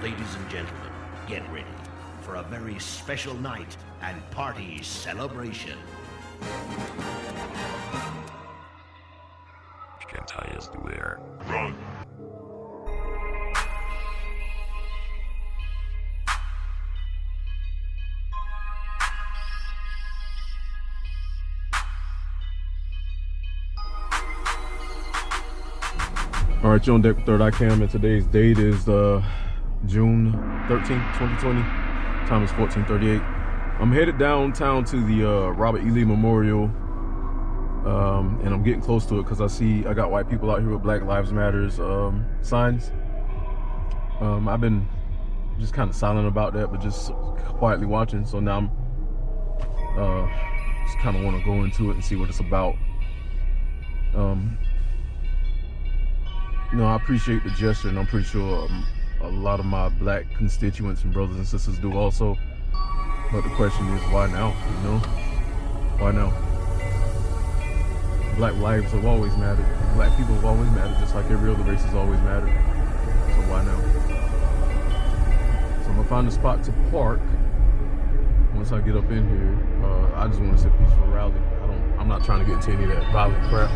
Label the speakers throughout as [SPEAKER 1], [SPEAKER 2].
[SPEAKER 1] Ladies and gentlemen, get ready for a very special night and party celebration.
[SPEAKER 2] Gentiles beware.
[SPEAKER 3] Run!
[SPEAKER 4] All right, you're on deck with Third Eye Cam, and today's date is June 13th, 2020. Time is 14:38. I'm headed downtown to the Robert E. Lee Memorial, and I'm getting close to it because I got white people out here with Black Lives Matters signs. I've been just kind of silent about that, but just quietly watching. So now I'm just kind of want to go into it and see what it's about. You know, I appreciate the gesture, and I'm pretty sure a lot of my black constituents and brothers and sisters do also. But the question is, why now? You know, why now? Black lives have always mattered. Black people have always mattered, just like every other race has always mattered. So why now? So I'm gonna find a spot to park. Once I get up in here, I just want to see a peaceful rally. I'm not trying to get into any of that violent crap.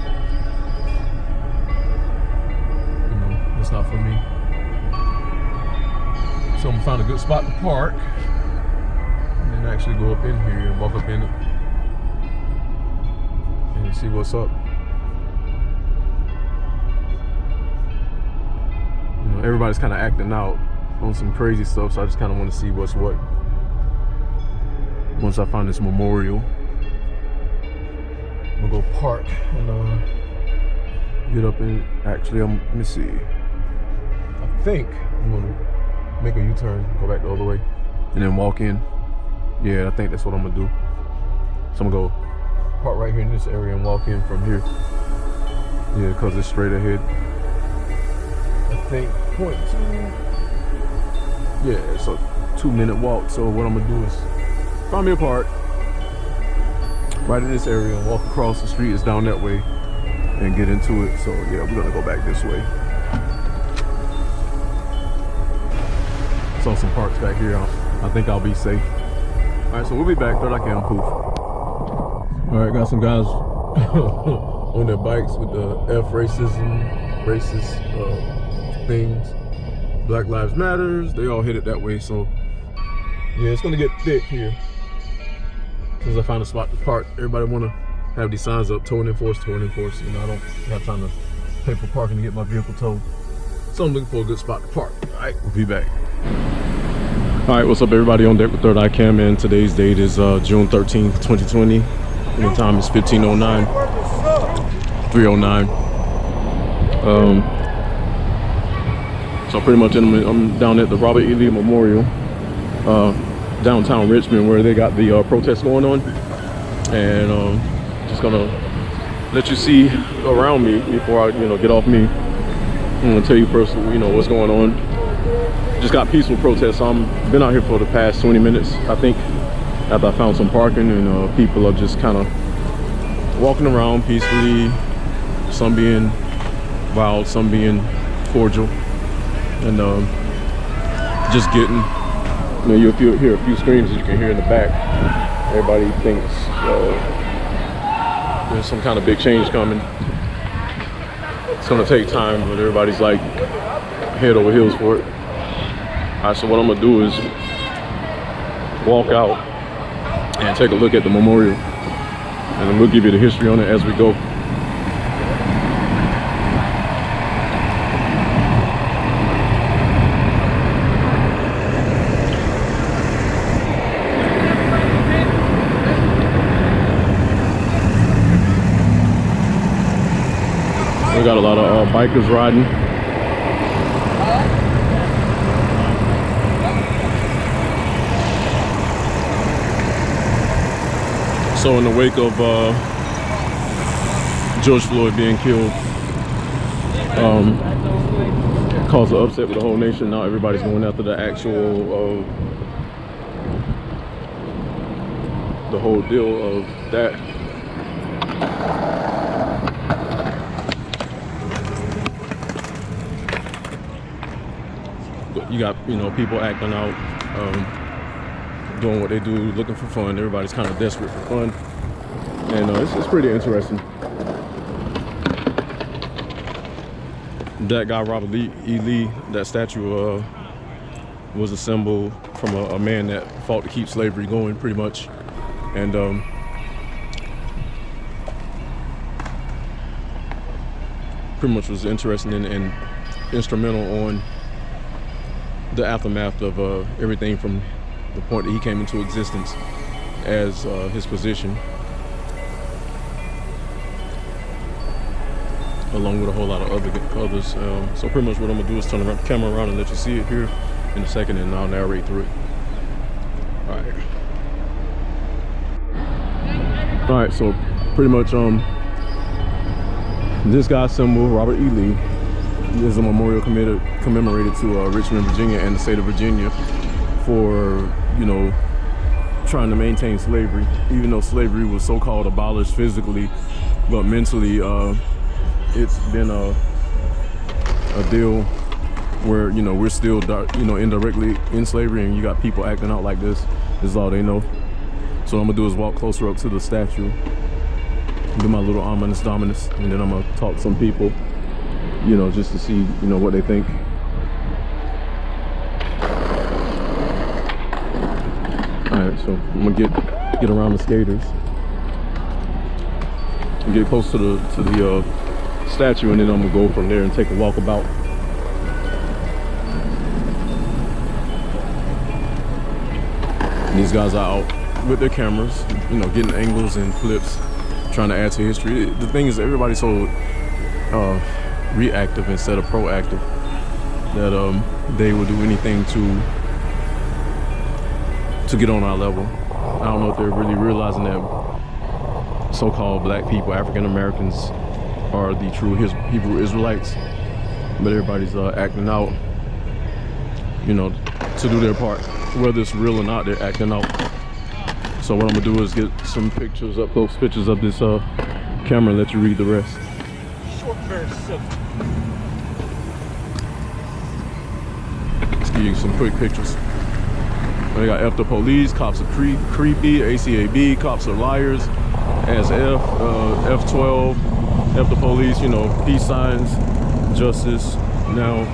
[SPEAKER 4] It's not for me. So I'm gonna find a good spot to park and then actually go up in here and walk up in it and see what's up. You know, everybody's kind of acting out on some crazy stuff, so I just kind of want to see what's what. Once I find this memorial, I'm gonna go park and get up in. Actually, let me see. I think I'm gonna make a U-turn, go back the other way, and then walk in. Yeah, I think that's what I'm gonna do. So I'm gonna go park right here in this area and walk in from here. Yeah, because it's straight ahead. I think point two. Yeah, it's a 2-minute walk. So what I'm gonna do is find me a park right in this area and walk across the street. It's down that way and get into it. So yeah, we're gonna go back this way. Saw some parks back here. I think I'll be safe. All right, so we'll be back. Third Eye Cam, poof. All right, got some guys on their bikes with the F racism, racist things. Black Lives Matters. They all hit it that way. So yeah, it's gonna get thick here. As soon as I find a spot to park, everybody wanna have these signs up: towing enforced, towing enforced. You know, I don't have time to pay for parking to get my vehicle towed. So I'm looking for a good spot to park. All right, we'll be back. All right, what's up, everybody? On deck with Third Eye Cam, and today's date is June 13th, 2020. And the time is 15:09, 3:09. So pretty much I'm down at the Robert E. Lee Memorial, downtown Richmond, where they got the protest going on. And just gonna let you see around me before I, get off me. I'm gonna tell you first, what's going on. Just got peaceful protests. I've been out here for the past 20 minutes, I think, after I found some parking, and people are just kind of walking around peacefully, some being wild, some being cordial, and just getting, you'll hear a few screams that you can hear in the back. Everybody thinks there's some kind of big change coming. It's gonna take time, but everybody's like head over heels for it. All right, so what I'm gonna do is walk out and take a look at the memorial, and then we'll give you the history on it as we go. We got a lot of bikers riding. So in the wake of George Floyd being killed, caused an upset with the whole nation. Now everybody's going after the actual, the whole deal of that. you got, you know, people acting out, doing what they do, looking for fun. Everybody's kind of desperate for fun, and it's pretty interesting. That guy Robert E. Lee, that statue was a symbol from a man that fought to keep slavery going, pretty much, and pretty much was interesting and instrumental on the aftermath of everything from the point that he came into existence as his position, along with a whole lot of others. So pretty much what I'm gonna do is turn the camera around and let you see it here in a second, and I'll narrate through it. All right, so pretty much this guy's symbol, Robert E. Lee, is a memorial commemorated to Richmond, Virginia, and the state of Virginia for, you know, trying to maintain slavery, even though slavery was so-called abolished physically, but mentally it's been a deal where, you know, we're still, you know, indirectly in slavery, and you got people acting out like this. This is all they know. So what I'm gonna do is walk closer up to the statue, do my little ominous dominus, and then I'm gonna talk to some people, you know, just to see, you know, what they think. All right, so I'm gonna get around the skaters and get close to the statue, and then I'm gonna go from there and take a walk about. And these guys are out with their cameras, you know, getting angles and flips, trying to add to history. The thing is, everybody's so reactive instead of proactive that they will do anything to get on our level. I don't know if they're really realizing that so-called black people, African Americans, are the true Hebrew Israelites, but everybody's acting out, you know, to do their part. Whether it's real or not, they're acting out. So what I'm gonna do is get some pictures, up close pictures of this camera, and let you read the rest.
[SPEAKER 2] Short verse of
[SPEAKER 4] Let's give you some quick pictures. They got F the police, cops are creepy, ACAB, cops are liars, as F12, F the police, you know, peace signs, justice. Now,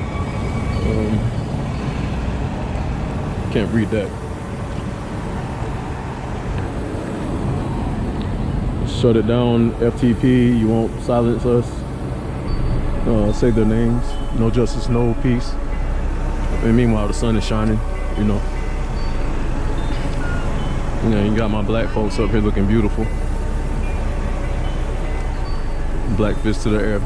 [SPEAKER 4] can't read that. Shut it down, FTP, you won't silence us. Say their names, no justice, no peace. And meanwhile, the sun is shining, you know. You know, you got my black folks up here looking beautiful. Black fist to the air.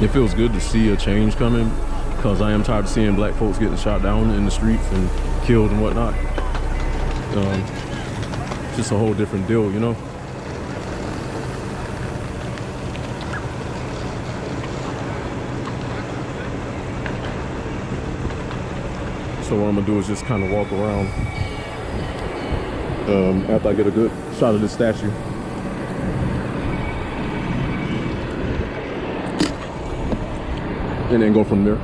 [SPEAKER 4] It feels good to see a change coming, because I am tired of seeing black folks getting shot down in the streets and killed and whatnot. Just a whole different deal, you know. So what I'm gonna do is just kind of walk around after I get a good shot of this statue. And then go from there.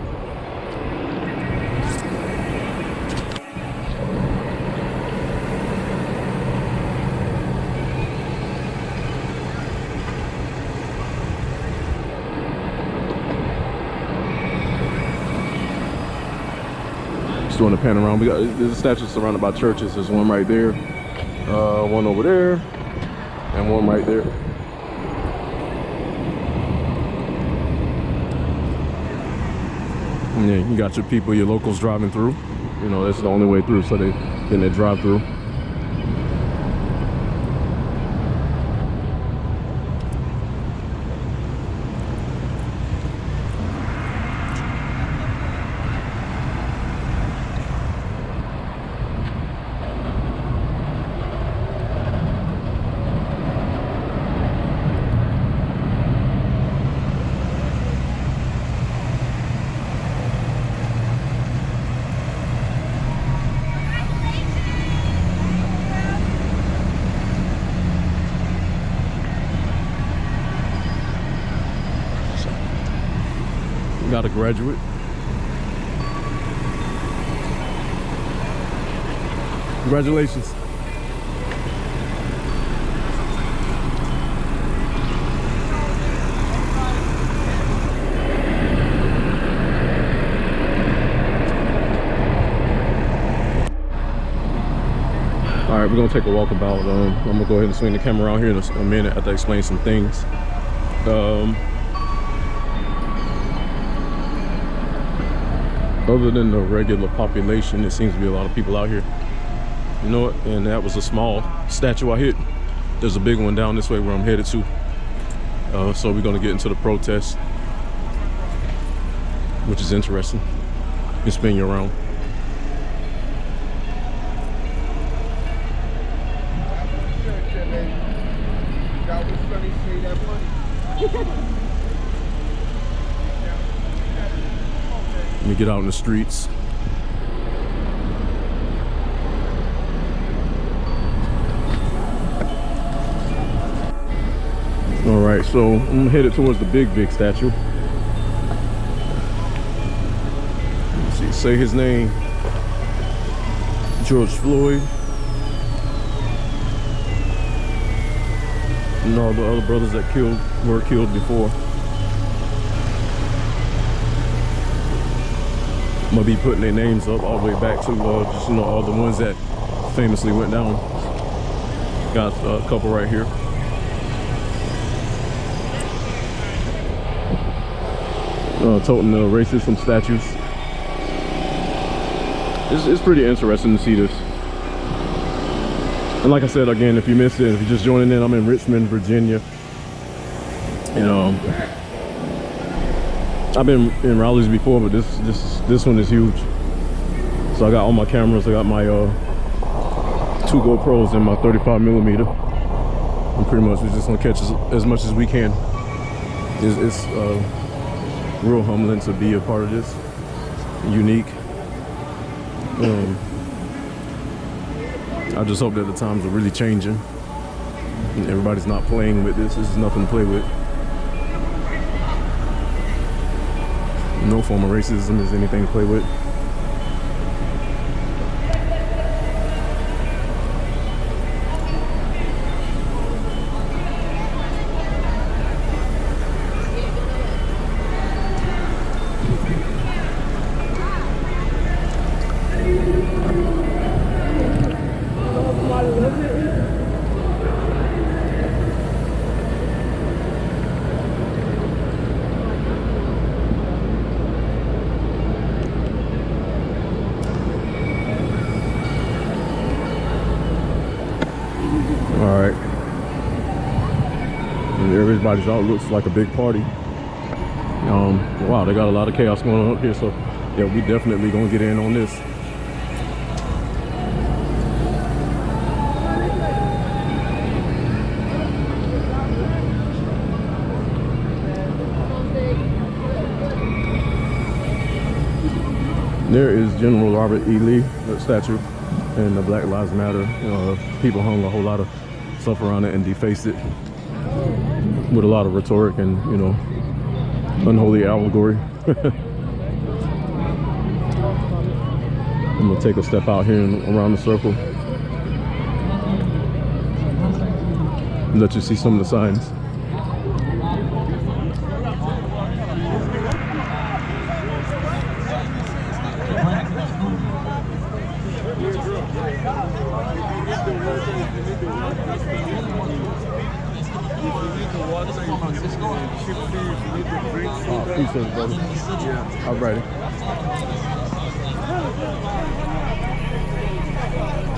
[SPEAKER 4] Just doing a panorama. We got there's statues surrounded by churches. There's one right there, one over there, and one right there. And yeah, you got your people, your locals driving through. You know, that's the only way through, so they drive through. got a graduate. Congratulations. All right, we're gonna take a walk about. I'm gonna go ahead and swing the camera around here in a minute after I explain some things. Other than the regular population, it seems to be a lot of people out here. You know what? And that was a small statue I hit. There's a big one down this way where I'm headed to. So we're gonna get into the protest, which is interesting. Can spin you around. Let me get out in the streets. All right, so I'm headed towards the big statue. Let's see, say his name. George Floyd. And all the other brothers that were killed before. I'm gonna be putting their names up all the way back to just, you know, all the ones that famously went down. Got a couple right here. Toting the racism statues. It's pretty interesting to see this. And like I said, again, if you missed it, if you're just joining in, I'm in Richmond, Virginia. You know, I've been in rallies before, but this one is huge. So I got all my cameras. I got my 2 GoPros and my 35mm. And pretty much we're just gonna catch as much as we can. It's real humbling to be a part of this. Unique. I just hope that the times are really changing and everybody's not playing with this. This is nothing to play with. No form of racism is anything to play with. All right, and everybody's out. Looks like a big party. Wow, they got a lot of chaos going on up here, so yeah, we definitely gonna get in on this. There is General Robert E. Lee, that statue, and the Black Lives Matter. People hung a whole lot of stuff around it and defaced it with a lot of rhetoric and, you know, unholy allegory. I'm gonna take a step out here and around the circle and let you see some of the signs. Appreciate it, brother. Yeah. All righty.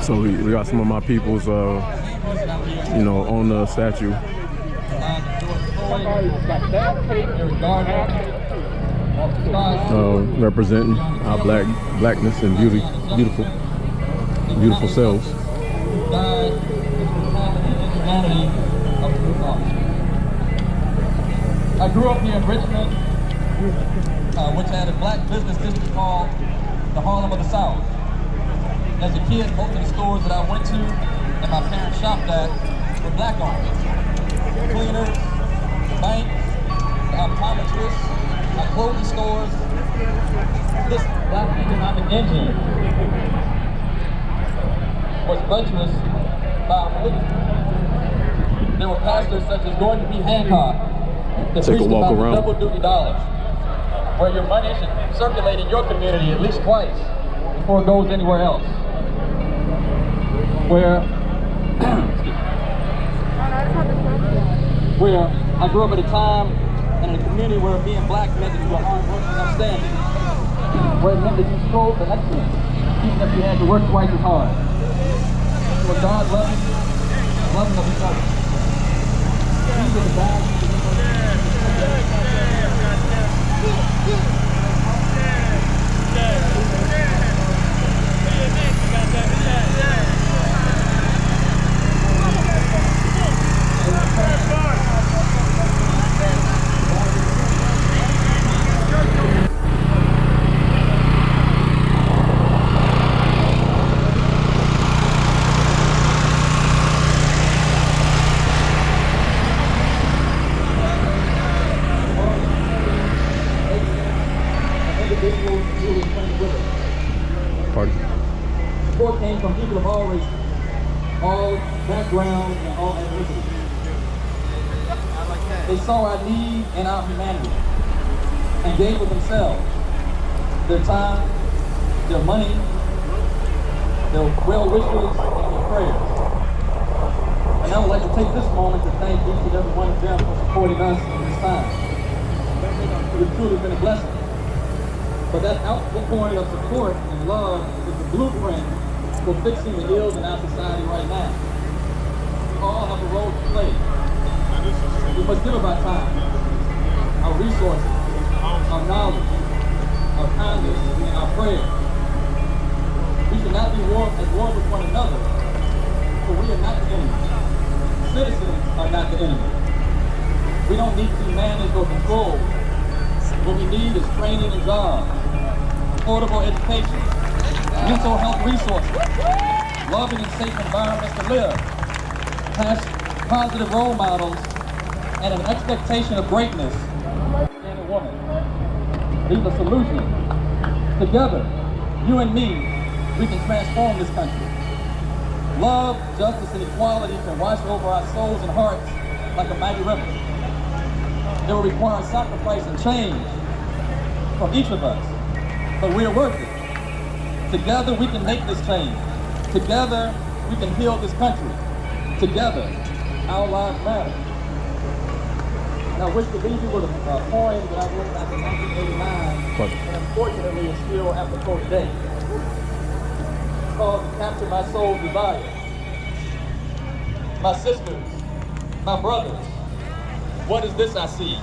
[SPEAKER 4] So we got some of my peoples, you know, on the statue. Representing our blackness and beautiful selves.
[SPEAKER 3] I grew up near Richmond, which had a black business district called the Harlem of the South. As a kid, most of the stores that I went to and my parents shopped at were black owned. The cleaners, the bank, the optometrists, my clothing stores, this black economic engine was buttressed by religion. There were pastors such as Gordon B. Hancock that preached about the double duty dollars, where your money should circulate in your community at least twice before it goes anywhere else. Where I grew up at a time and in a community where being black meant that you were hard-working and upstanding, where it meant that you strove for excellence, even if you had to work twice as hard. Where God loving of each other. These are the values support came from people of all races, all backgrounds, and all ethnicities. They saw our need and our humanity and gave of themselves, their time, their money, their well wishes, and their prayers. And I would like to take this moment to thank each and every one of them for supporting us in this time. It's truly been a blessing. But that outpouring of support and love is the blueprint for fixing the ills in our society right now. We all have a role to play. We must give of our time, our resources, our knowledge, our kindness, and our prayers. We should not be at war with one another, for we are not the enemy. Citizens are not the enemy. We don't need to be managed or controlled. What we need is training and jobs, affordable education, mental health resources, loving and safe environments to live, positive role models, and an expectation of greatness in a woman. These are solutions. Together, you and me, we can transform this country. Love, justice, and equality can wash over our souls and hearts like a mighty river. It will require sacrifice and change from each of us, but we are worth it. Together we can make this change. Together we can heal this country. Together, our lives matter. And I wish to leave you with a poem that I wrote back in 1989, and unfortunately it's still apropos today. It's called "To Capture My Soul's Desire." My sisters, my brothers, what is this I see?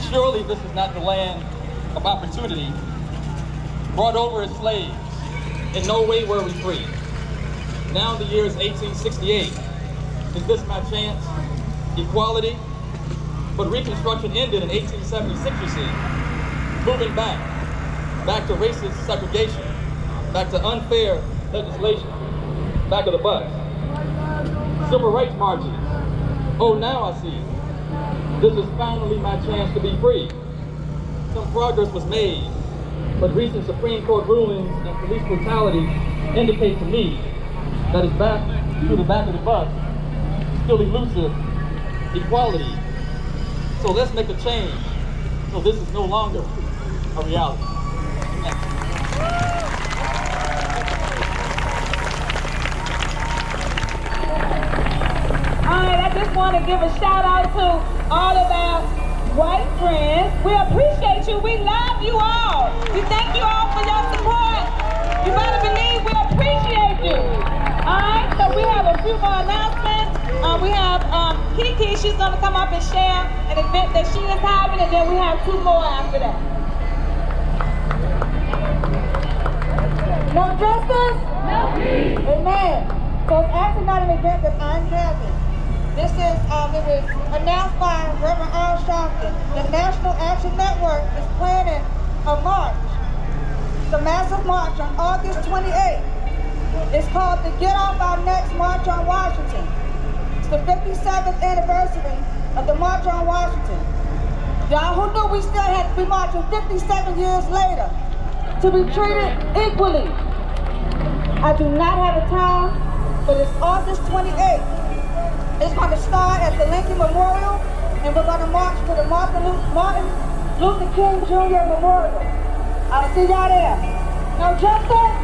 [SPEAKER 3] Surely this is not the land of opportunity. Brought over as slaves, in no way were we free. Now the year is 1868. Is this my chance? Equality? But Reconstruction ended in 1876, you see. Moving back to racist segregation, back to unfair legislation, back of the bus. Civil rights marches. Oh, now I see. This is finally my chance to be free. Some progress was made, but recent Supreme Court rulings and police brutality indicate to me that it's back to the back of the bus, still elusive equality. So let's make a change, so this is no longer a reality.
[SPEAKER 5] Alright, I just want to give a shout out to all of our white friends. We appreciate you. We love you all. We thank you all for your support. You better believe we appreciate you. Alright, so we have a few more announcements. We have Kiki, she's going to come up and share an event that she is having, and then we have two more after that. No justice? No peace. Amen. So it's actually not an event that I'm having. This is, it was announced by Reverend Al Sharpton. The National Action Network is planning a march. It's a massive march on August 28th. It's called the Get Off Our Necks March on Washington. It's the 57th anniversary of the March on Washington. Y'all, who knew we still had to be marching 57 years later to be treated equally? I do not have a time, but it's August 28th. It's going to start at the Lincoln Memorial, and we're going to march to the Martin Luther King Jr. Memorial. I'll see y'all there. No justice?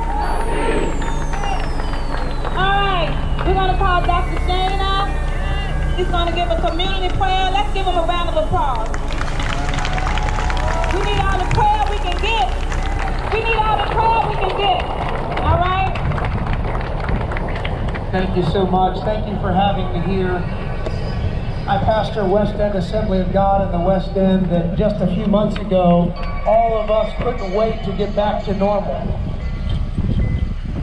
[SPEAKER 5] All right, we're going to call Dr. Shane up. He's going to give a community prayer. Let's give him a round of applause. We need all the prayer we can get. We need all the prayer we can get. All right?
[SPEAKER 6] Thank you so much. Thank you for having me here. I pastor West End Assembly of God in the West End, and just a few months ago, all of us couldn't wait to get back to normal.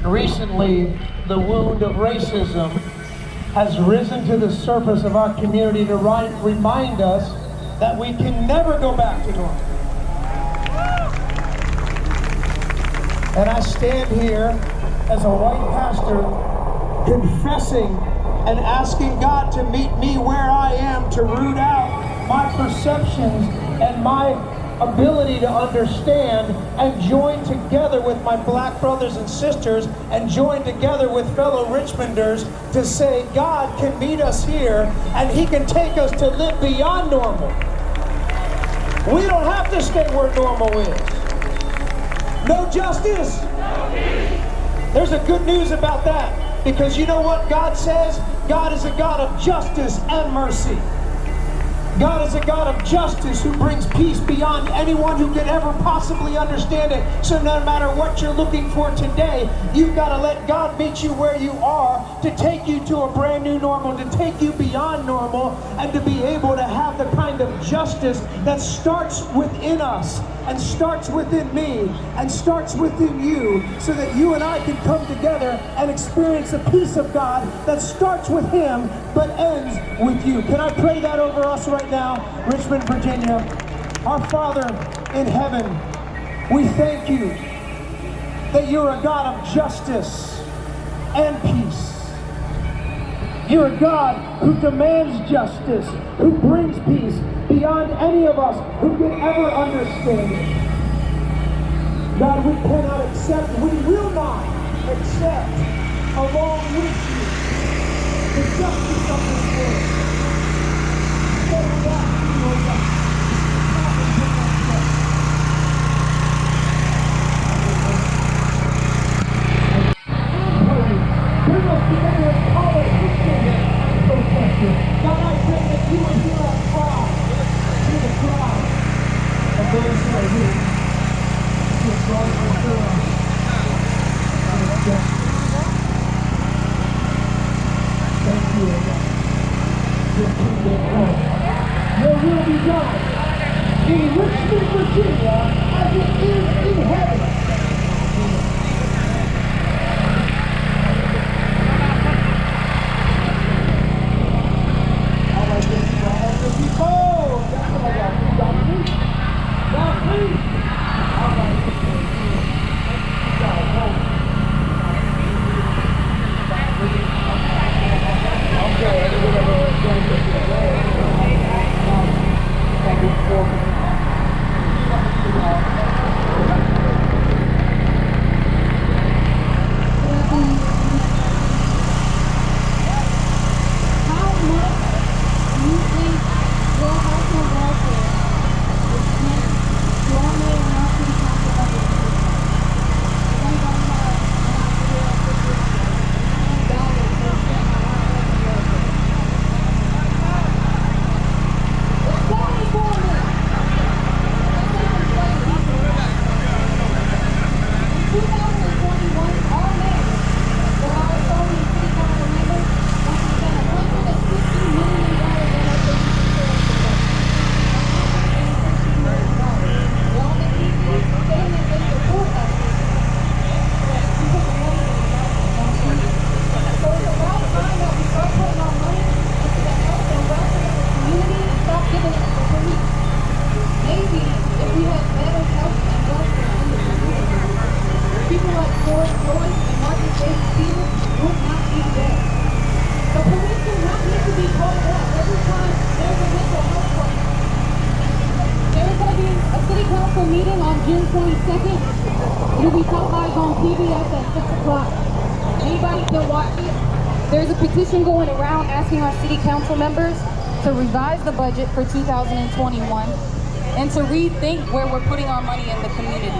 [SPEAKER 6] Recently, the wound of racism has risen to the surface of our community to remind us that we can never go back to normal. And I stand here as a white pastor confessing and asking God to meet me where I am, to root out my perceptions and my ability to understand, and join together with my black brothers and sisters, and join together with fellow Richmonders to say God can meet us here and He can take us to live beyond normal. We don't have to stay where normal is. No justice. There's a good news about that, because you know what God says? God is a God of justice and mercy. God is a God of justice who brings peace beyond anyone who could ever possibly understand it. So no matter what you're looking for today, you've got to let God meet you where you are, to take you to a brand new normal, to take you beyond normal, and to be able to have the kind of justice that starts within us, and starts within me, and starts within you, so that you and I can come together and experience the peace of God that starts with Him but ends with you. Can I pray that over us right now? Richmond, Virginia. Our Father in heaven, we thank you that you're a God of justice and peace. You're a God who demands justice, who brings peace beyond any of us who can ever understand it. God, we cannot accept, we will not accept, along with you, the justice of this world. Take that to you, O God. Bring us together and call it history and protector. God, I pray that you would hear our cry, hear the cry of those who are here. You have gone before us. Thank you, O God. Your kingdom come. Your will be done in Richmond, Virginia, as it is in heaven.
[SPEAKER 7] Your husband welfare is meant to
[SPEAKER 5] council meeting on June 22nd. It'll be televised on PBS at 6 o'clock. Anybody can watch it. There's a petition going around asking our city council members to revise the budget for 2021 and to rethink where we're putting our money in the community.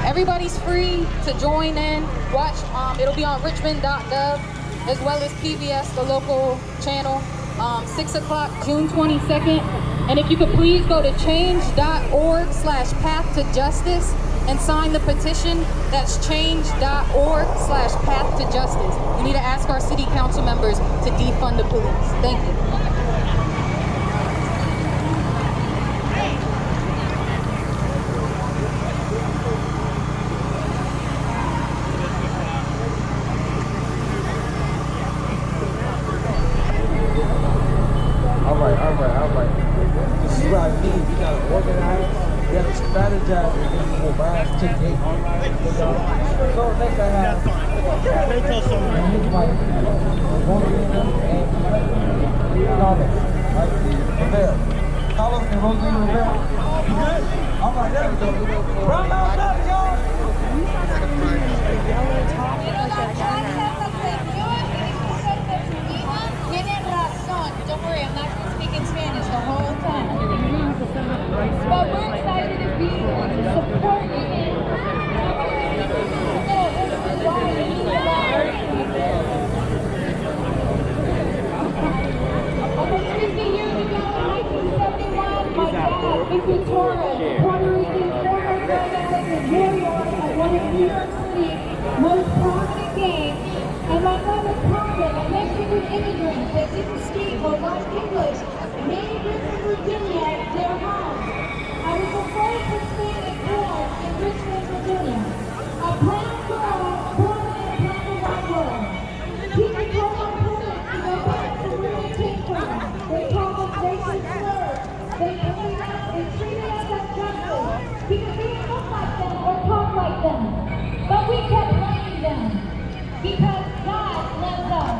[SPEAKER 5] Everybody's free to join in, watch. It'll be on richmond.gov as well as PBS, the local channel, 6 o'clock, June 22nd. And if you could please go to change.org/path to justice and sign the petition. That's change.org/path to justice. We need to ask our city council members to defund the police. Thank you.
[SPEAKER 7] All right. This is what I mean. We gotta organize, we gotta strategize, and then we'll rise to the gate. So next I have Carlos and Rosalie Rivera. All right, there we go. Round out, y'all.
[SPEAKER 5] Don't worry, I'm not going to speak in Spanish the whole time. But we're excited to be here to support you. Over 50 years ago, in 1971, my dad, Victor Torres, Puerto Rican former drug addict and warrior at one of New York City's most prominent gangs. And my mother, Carmen, a Mexican immigrant that didn't speak or write English, made Richmond, Virginia their home. I was the first Hispanic born in Richmond, Virginia. A brown girl born in a black and white world. People told my parents to go back to where they came from. They called us racist slurs. They treated us unjustly because we didn't look like them or talk like them. But we kept loving them. Because God loves us.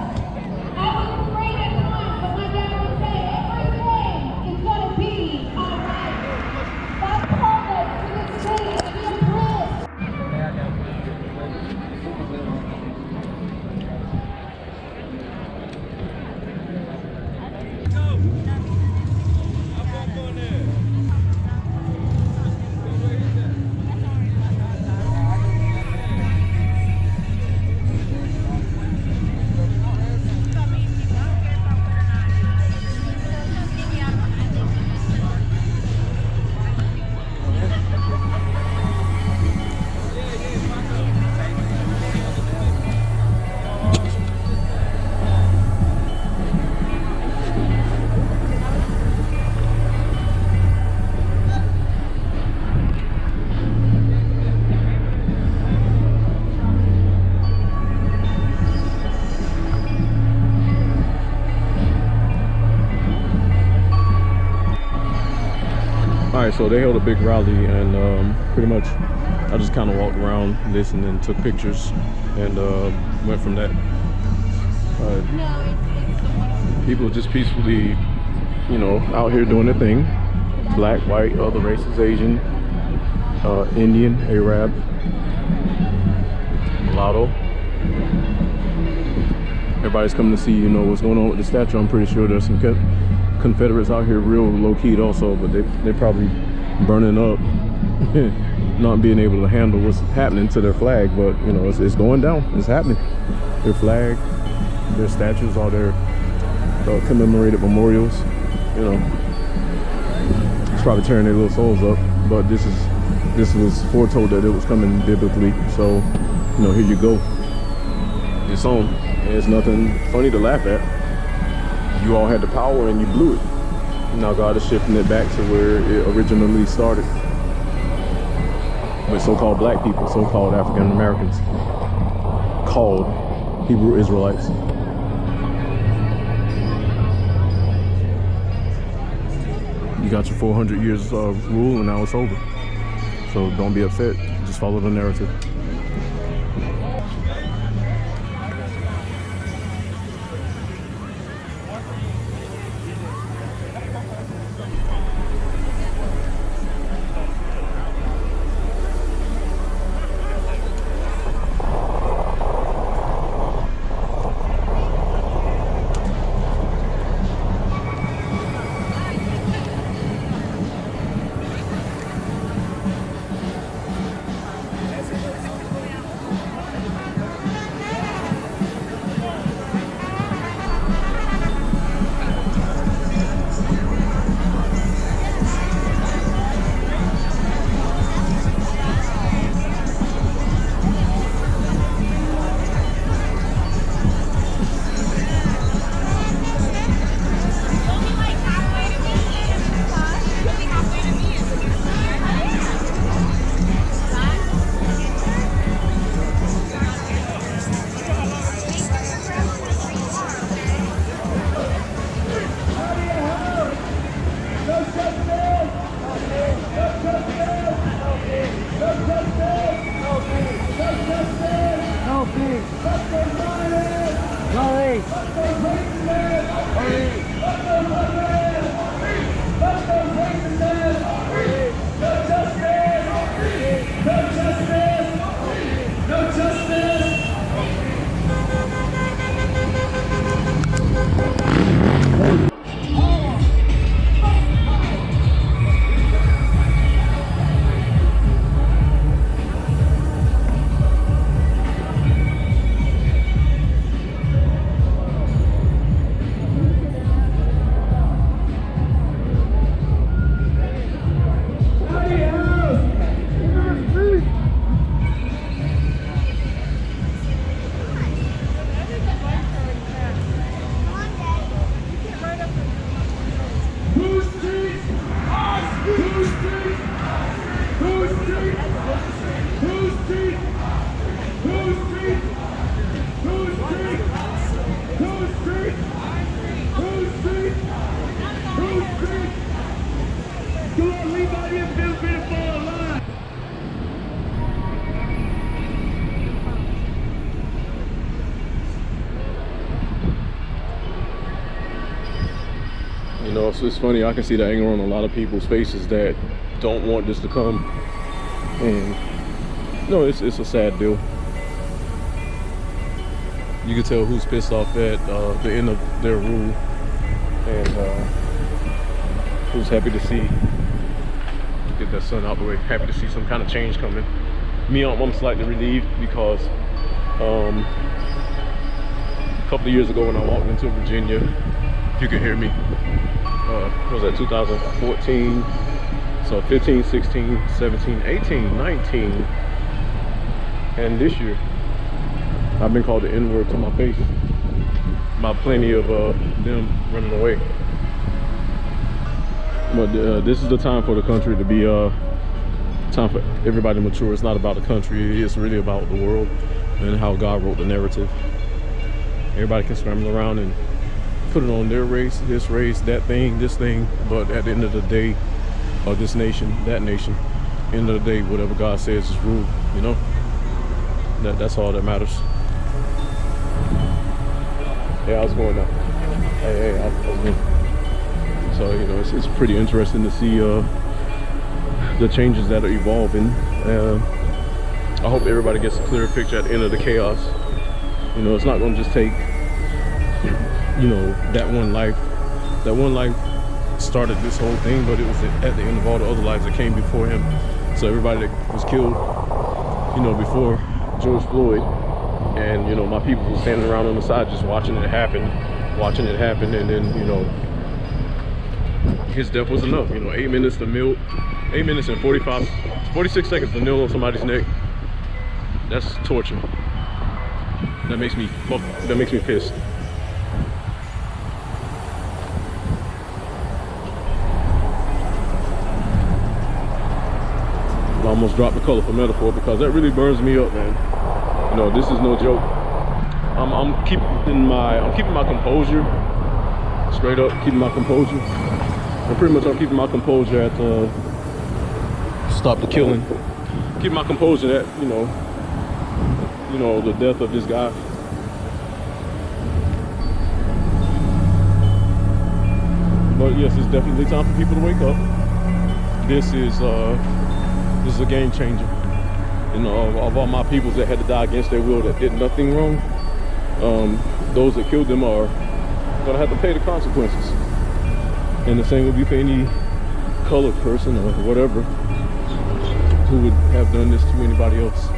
[SPEAKER 5] I was afraid at times, but my dad would say, everything is going to be alright. God called us to this city to be a bridge.
[SPEAKER 4] Alright, so they held a big rally, and pretty much I just kind of walked around, listened, and took pictures, and went from that. People just peacefully, you know, out here doing their thing. Black, white, other races, Asian, Indian, Arab, mulatto. Everybody's coming to see, you know, what's going on with the statue. I'm pretty sure there's some Confederates out here real low-keyed also, but they probably burning up, not being able to handle what's happening to their flag. But you know, it's going down, it's happening. Their flag, their statues, all their commemorated memorials, you know, it's probably tearing their little souls up. But this was foretold that it was coming biblically, so you know, here you go, it's on. And it's nothing funny to laugh at. You all had the power and you blew it. Now God is shifting it back to where it originally started, with so-called black people, so-called African Americans, called Hebrew Israelites. You got your 400 years rule, and now it's over. So don't be upset. Just follow the narrative. it's funny. I can see the anger on a lot of people's faces that don't want this to come, and no, it's a sad deal. You can tell who's pissed off at the end of their rule, and who's happy to see, get that sun out the way, happy to see some kind of change coming. Me, I'm slightly relieved because a couple of years ago when I walked into Virginia, if you could hear me, what was that, 2014, so 15, 16, 17, 18, 19, and this year I've been called the N-word to my face by plenty of them running away. But this is the time for the country to be time for everybody to mature. It's not about the country, it's really about the world and how God wrote the narrative. Everybody can scramble around and put it on their race, this race, that thing, this thing, but at the end of the day, this nation, that nation, end of the day, whatever God says is rule, you know? That's all that matters. Hey, how's it going now? Hey, how's it going? So, you know, it's pretty interesting to see the changes that are evolving. I hope everybody gets a clearer picture at the end of the chaos. You know, it's not going to just take, you know, that one life. That one life started this whole thing, but it was at the end of all the other lives that came before him. So everybody that was killed, you know, before George Floyd, and, you know, my people were standing around on the side just watching it happen, and then, you know, his death was enough. You know, 8 minutes to kneel, 8 minutes and 46 seconds to kneel on somebody's neck. That's torture. That makes me pissed. I almost dropped the colorful metaphor because that really burns me up, man. You know, this is no joke. I'm keeping my composure. Straight up, keeping my composure. And pretty much I'm keeping my composure at stop the killing. Keep my composure at, you know, the death of this guy. But yes, it's definitely time for people to wake up. This is a game changer. You know, of all my peoples that had to die against their will, that did nothing wrong, those that killed them are gonna have to pay the consequences. And the same would be for any colored person or whatever who would have done this to anybody else.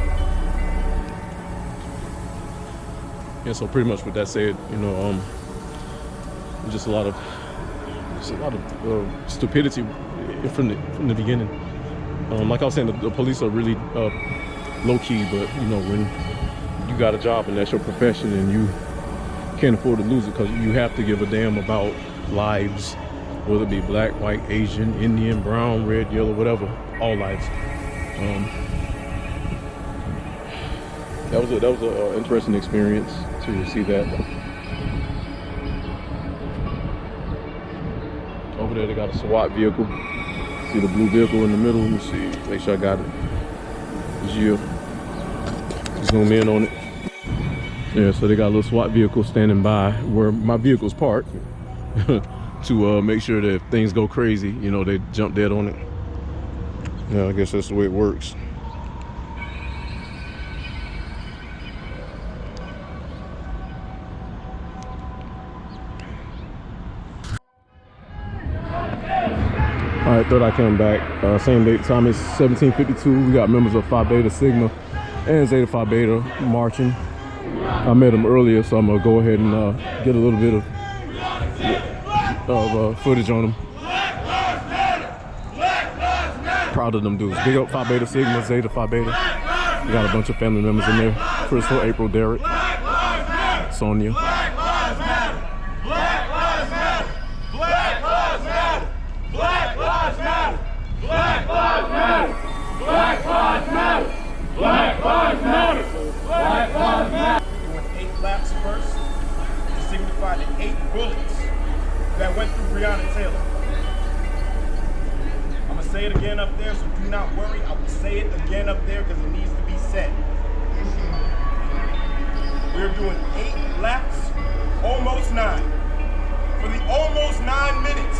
[SPEAKER 4] Yeah, so pretty much with that said, you know, just a lot of stupidity from the beginning. Like I was saying, the police are really low-key, but, you know, when you got a job and that's your profession and you can't afford to lose it, because you have to give a damn about lives, whether it be black, white, Asian, Indian, brown, red, yellow, whatever, all lives. That was an interesting experience to see that. Over there they got a SWAT vehicle. See the blue vehicle in the middle? Let me see, make sure I got it. Yeah. Zoom in on it. Yeah, so they got a little SWAT vehicle standing by where my vehicle's parked to make sure that if things go crazy, you know, they jump dead on it. Yeah, I guess that's the way it works. All right, thought I came back. Same date, time is 17:52. We got members of Phi Beta Sigma and Zeta Phi Beta marching. I met them earlier, so I'm gonna go ahead and get a little bit of footage on them. Proud of them dudes. Big up Phi Beta Sigma, Zeta Phi Beta. We got a bunch of family members in there. Crystal, April, Derek, Sonia.
[SPEAKER 8] Signify the 8 bullets that went through Breonna Taylor. I'm gonna say it again up there, so do not worry. I will say it again up there because it needs to be said. We're doing 8 laps, almost 9. For the almost 9 minutes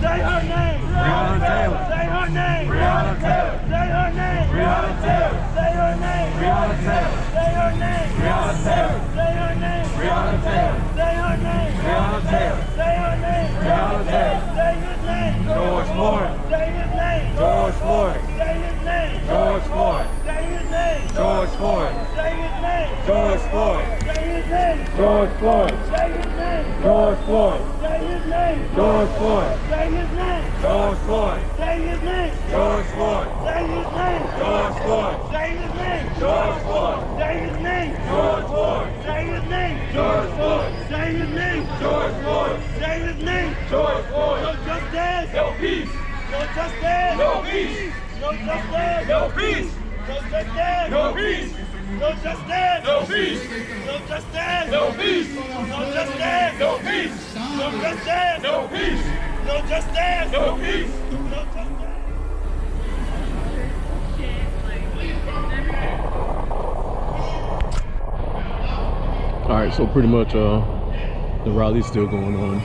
[SPEAKER 8] Say her name.
[SPEAKER 9] Breonna Taylor.
[SPEAKER 8] Say her name.
[SPEAKER 9] Breonna Taylor.
[SPEAKER 8] Say her name.
[SPEAKER 9] Breonna Taylor.
[SPEAKER 8] Say her name.
[SPEAKER 9] Breonna Taylor.
[SPEAKER 8] Say her name.
[SPEAKER 9] Breonna Taylor.
[SPEAKER 8] Say her name.
[SPEAKER 9] Breonna Taylor.
[SPEAKER 8] Say her name.
[SPEAKER 9] Breonna Taylor.
[SPEAKER 8] Say her name.
[SPEAKER 9] Breonna Taylor.
[SPEAKER 8] Say his name.
[SPEAKER 9] George Floyd.
[SPEAKER 8] Say his name.
[SPEAKER 9] George Floyd.
[SPEAKER 8] Say his name.
[SPEAKER 9] George Floyd.
[SPEAKER 8] Say his name.
[SPEAKER 9] George Floyd.
[SPEAKER 8] Say his name.
[SPEAKER 9] George Floyd.
[SPEAKER 8] Say his name.
[SPEAKER 9] George Floyd.
[SPEAKER 8] Say his name.
[SPEAKER 9] George Floyd.
[SPEAKER 8] Say his name.
[SPEAKER 9] George Floyd.
[SPEAKER 8] Say his name.
[SPEAKER 9] George Floyd.
[SPEAKER 8] Say his name.
[SPEAKER 9] George Floyd.
[SPEAKER 8] Say his name.
[SPEAKER 9] George Floyd.
[SPEAKER 8] Say his name.
[SPEAKER 9] George Floyd.
[SPEAKER 8] Say his name.
[SPEAKER 9] George Floyd.
[SPEAKER 8] Say his name.
[SPEAKER 9] George Floyd.
[SPEAKER 8] Say his name.
[SPEAKER 9] George Floyd.
[SPEAKER 8] Say his name.
[SPEAKER 9] George Floyd.
[SPEAKER 8] No justice.
[SPEAKER 9] No peace.
[SPEAKER 8] No justice.
[SPEAKER 9] No peace.
[SPEAKER 8] No justice.
[SPEAKER 9] No peace.
[SPEAKER 8] No justice.
[SPEAKER 9] No peace.
[SPEAKER 8] No justice.
[SPEAKER 9] No peace.
[SPEAKER 8] No justice.
[SPEAKER 9] No peace.
[SPEAKER 8] No justice.
[SPEAKER 9] No peace.
[SPEAKER 8] No justice.
[SPEAKER 9] No peace.
[SPEAKER 8] No justice.
[SPEAKER 9] No peace.
[SPEAKER 8] No justice.
[SPEAKER 4] All right, so pretty much the rally's still going on.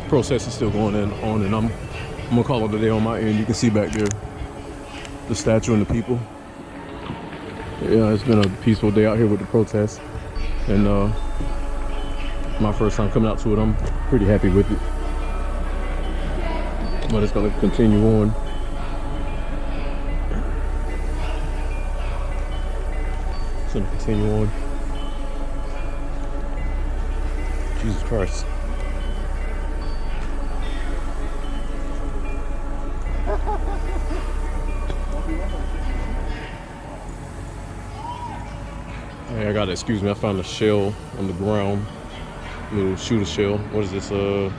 [SPEAKER 4] Protest is still going on, and I'm gonna call it a day on my end. You can see back there the statue and the people. Yeah, it's been a peaceful day out here with the protests, and my first time coming out to it. I'm pretty happy with it, but it's gonna continue on. It's gonna continue on. Jesus Christ. Hey, I gotta excuse me, I found a shell on the ground. Little shooter shell. What is this? 12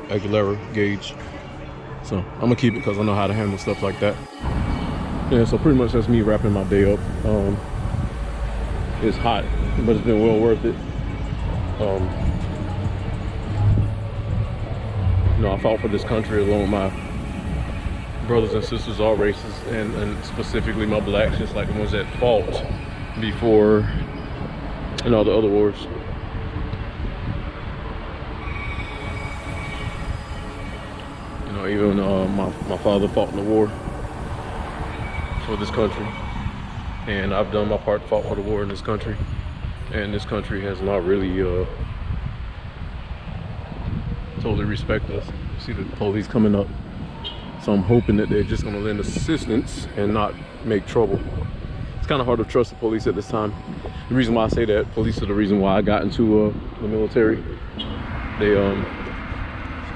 [SPEAKER 4] Aguilera gauge. So I'm gonna keep it because I know how to handle stuff like that. Yeah, so pretty much that's me wrapping my day up. It's hot, but it's been well worth it. You know, I fought for this country along with my brothers and sisters, all races, and specifically my blacks, just like the ones that fought before, you know, the other wars. You know, even my father fought in the war for this country, and I've done my part to fight for the war in this country, and this country has not really totally respected us. You see the police coming up, so I'm hoping that they're just going to lend assistance and not make trouble. It's kind of hard to trust the police at this time. The reason why I say that, police are the reason why I got into the military. They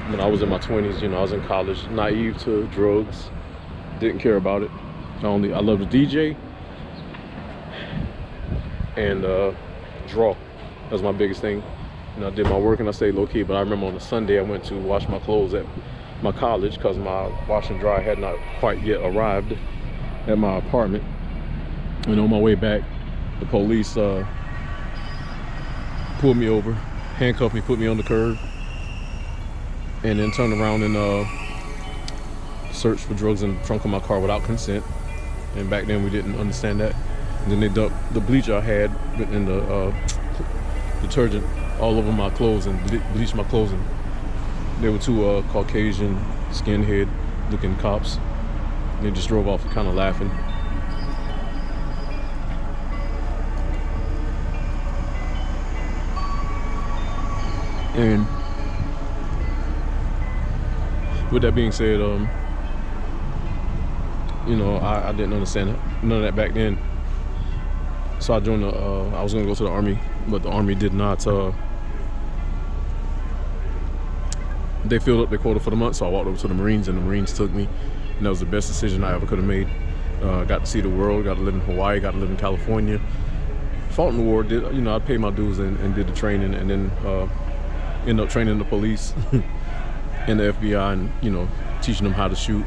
[SPEAKER 4] when I was in my 20s, you know, I was in college, naive to drugs, didn't care about it. I love to DJ and draw. That was my biggest thing. And I did my work and I stayed low key, but I remember on a Sunday I went to wash my clothes at my college because my wash and dry had not quite yet arrived at my apartment. And on my way back, the police pulled me over, handcuffed me, put me on the curb, and then turned around and searched for drugs in the trunk of my car without consent. And back then we didn't understand that. And then they dumped the bleach I had in the detergent all over my clothes and bleached my clothes. And they were two Caucasian skinhead looking cops. And they just drove off kind of laughing. And with that being said, you know, I didn't understand none of that back then. So I joined I was gonna go to the Army, but the Army did not, they filled up their quota for the month, so I walked over to the Marines, and the Marines took me, and that was the best decision I ever could have made. Got to see the world, got to live in Hawaii, got to live in California. Fought in the war, did, you know, I paid my dues and did the training, and then ended up training the police and the FBI, and, you know, teaching them how to shoot.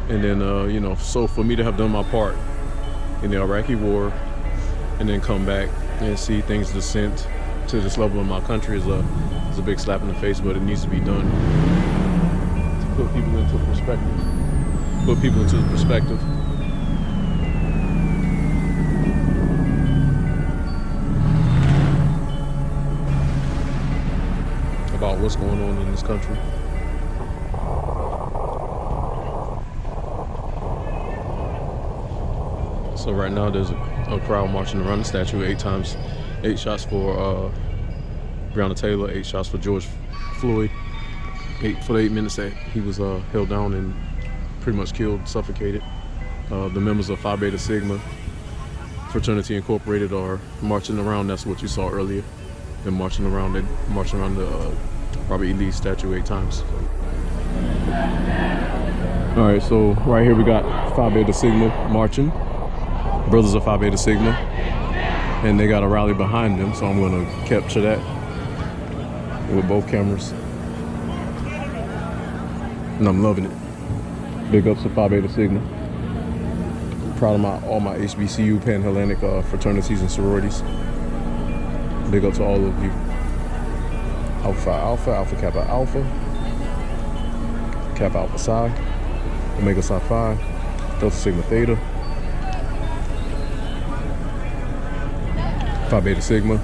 [SPEAKER 4] And then, you know, so for me to have done my part in the Iraqi war and then come back and see things descent to this level in my country is a big slap in the face, but it needs to be done to put people into perspective. Put people into perspective. about what's going on in this country. So right now there's a crowd marching around the statue. 8 shots for Breonna Taylor, 8 shots for George Floyd. 8 for the 8 minutes that he was held down and pretty much killed, suffocated. The members of Phi Beta Sigma Fraternity Incorporated are marching around. That's what you saw earlier. They're marching around the Robert E. Lee statue 8 times. All right, so right here we got Phi Beta Sigma marching. Brothers of Phi Beta Sigma, and they got a rally behind them, so I'm going to capture that with both cameras, and I'm loving it. Big ups to Phi Beta Sigma. Proud of all my HBCU Pan-Hellenic fraternities and sororities. Big up to all of you. Alpha Alpha, Alpha Kappa Alpha, Kappa Alpha Psi, Omega Psi Phi, Delta Sigma Theta, Phi Beta Sigma,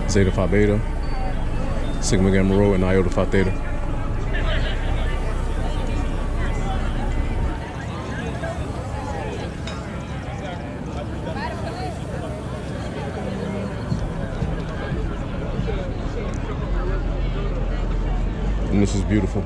[SPEAKER 4] Zeta Phi Beta, Sigma Gamma Rho, and Iota Phi Theta. And this is beautiful.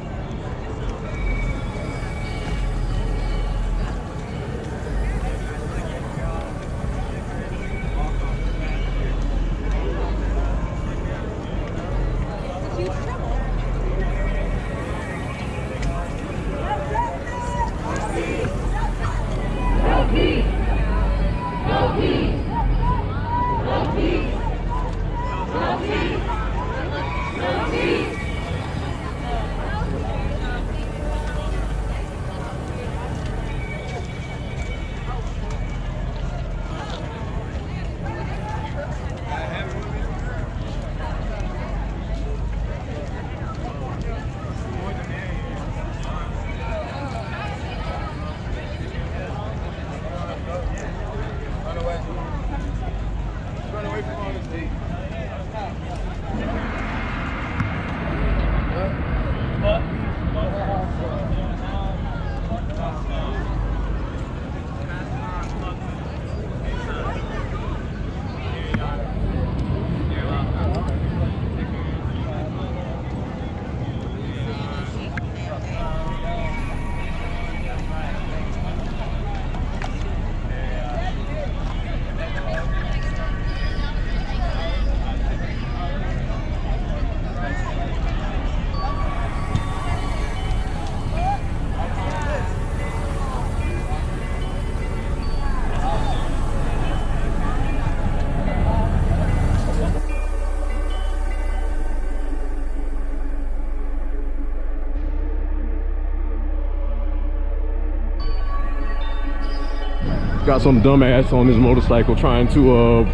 [SPEAKER 4] Got some dumbass on his motorcycle trying to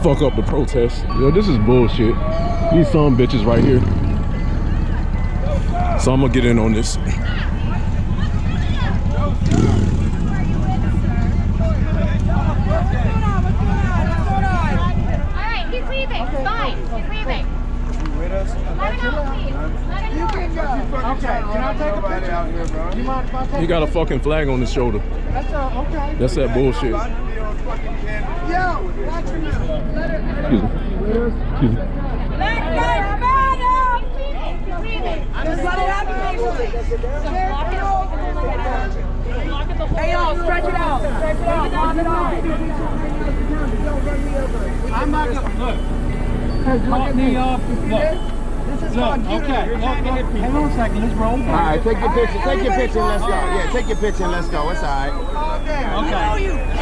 [SPEAKER 4] fuck up the protest. Yo, this is bullshit. These some bitches right here. So I'm gonna get in on this.
[SPEAKER 10] Alright, he's leaving. It's fine. He's leaving. Let him out, please. Let him go.
[SPEAKER 7] Okay, can I take a picture? Out here, bro. You mind if I take
[SPEAKER 4] He got a fucking flag on his shoulder.
[SPEAKER 7] That's okay.
[SPEAKER 4] That's that bullshit.
[SPEAKER 7] Yo, watch him now.
[SPEAKER 4] Excuse me. Excuse me.
[SPEAKER 10] Black Lives Matter! Just let it happen, hey, y'all, stretch it out. Stretch it out. Lock it out.
[SPEAKER 7] I'm not gonna look. Lock me off. Look. Look, okay. Hang on a second. Let's roll. All
[SPEAKER 11] right, take your picture. Take your picture and let's go. Yeah, take your picture and let's go. It's all right.
[SPEAKER 7] Okay. All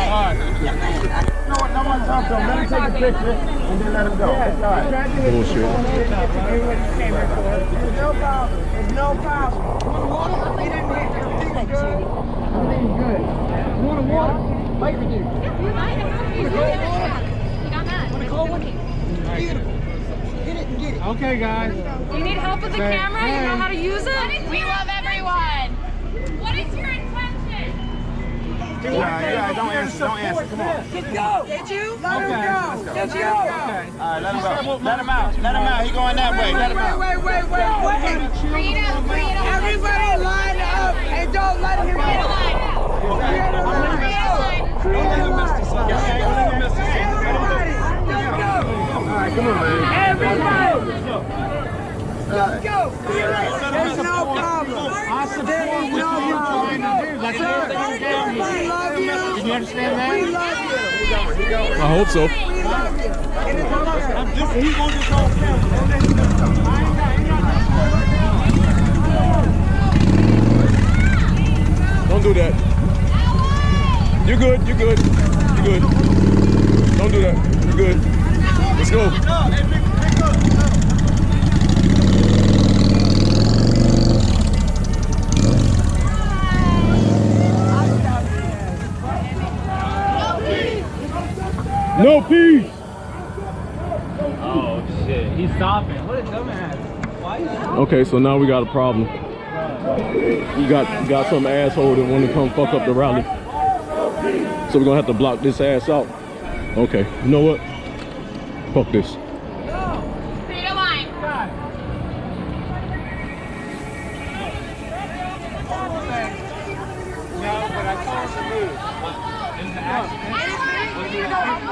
[SPEAKER 7] right.
[SPEAKER 11] No one talk to him. Let him take a picture and then let him go. It's all right.
[SPEAKER 4] Bullshit.
[SPEAKER 7] There's no problem. There's no problem. He didn't hit you. Everything's good. Everything's good. You want a water? Like we do.
[SPEAKER 10] You got that. Want to call one?
[SPEAKER 7] Beautiful. Get it and get it. Okay, guys.
[SPEAKER 10] You need help with the camera? You know how to use it? We love everyone. What is your intention?
[SPEAKER 11] Yeah, don't answer. Come on.
[SPEAKER 5] Did you? Did you? Let him go. Did you?
[SPEAKER 11] All right, let him go. Let him out. Let him out. He going that way. Let him out.
[SPEAKER 5] Wait.
[SPEAKER 10] Freedom.
[SPEAKER 5] Everybody line up and don't let him
[SPEAKER 10] Create a
[SPEAKER 5] go.
[SPEAKER 10] line.
[SPEAKER 5] Create a line.
[SPEAKER 11] Everybody, let's go. All right, come on, man.
[SPEAKER 5] Everybody. Let's go. There's no problem. There's no problem. We love you.
[SPEAKER 11] Did you understand that?
[SPEAKER 5] We love you.
[SPEAKER 4] I hope so.
[SPEAKER 5] We love you.
[SPEAKER 11] He's going to go
[SPEAKER 4] Don't do that. You're good. You're good. You're good. Don't do that. You're good. Let's go. No peace.
[SPEAKER 2] Oh shit, he's stopping. What a dumbass. Why is he?
[SPEAKER 4] Okay, so now we got a problem. You got some asshole that want to come fuck up the rally. So we're gonna have to block this ass out. Okay, you know what? Fuck this.
[SPEAKER 10] Create a line.
[SPEAKER 11] No, but I saw some moves. In the accident. It